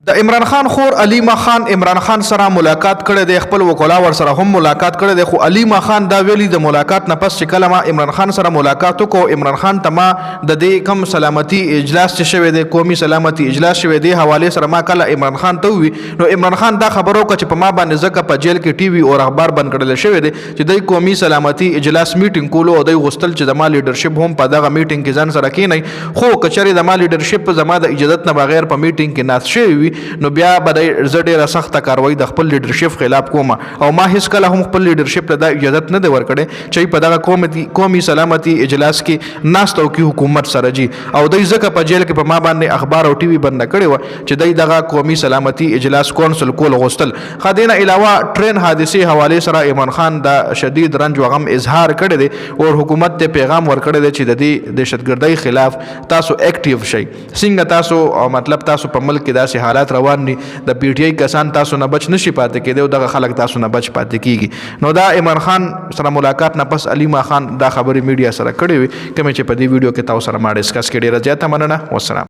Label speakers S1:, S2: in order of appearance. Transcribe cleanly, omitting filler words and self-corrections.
S1: د عمران خان خور علیما خان عمران خان سره ملاقات کړی دی، خپل وکلا ور سره هم ملاقات کړی دی، خو علیما خان دا ویلي د ملاقات نه پس چې کله ما عمران خان سره ملاقات وکړو، عمران خان ته ما د دې کم سلامتی اجلاس چې شوی دی، قومي سلامتی اجلاس شوی دی، حواله سره ما کله عمران خان ته وی نو عمران خان دا خبرو کړ چې په ما باندې ځکه په جیل کې ټي وي او اخبار بند کړل شوی دی چې د قومي سلامتی اجلاس میټینګ کولو او د غوستل چې د ما لیډرشپ هم په دغه میټینګ کې ځان سره کینی، خو کچری د ما لیډرشپ زما د اجازت نه بغیر په میټینګ کې ناس شوی وي نو بیا به زه ډېره سخته کاروایی د خپل لیډرشپ خلاف کوم او ما هیڅ کله هم خپل لیډرشپ ته دا اجازت نه دی ورکړی چې په دغه قومي سلامتی اجلاس کې ناست او کې حکومت سره جی او دوی ځکه په جیل کې په ما باندې اخبار او ټي وي بند کړی و چې دوی دغه قومي سلامتی اجلاس کونسل کول غوښتل. خدینه علاوه ټرین حادثې حواله سره عمران خان دا شدید رنج و غم اظهار کړی دی او حکومت ته پیغام ورکړی دی چې د دې دهشتګردۍ خلاف تاسو اکټیو شئ. څنګه تاسو مطلب تاسو په ملک کې داسې حالات روان دي د پی ټی آی کسان تاسو نه بچ نشي پاتې کېدی او دغه خلک تاسو نه بچ پاتې کیږي. نو دا عمران خان سره ملاقات نه پس علیما خان دا خبرې میډیا سره کړې وي کومې چې په دې ویډیو کې تاسو سره ما ډسکس کړې. ډېره زیاته مننه. والسلام.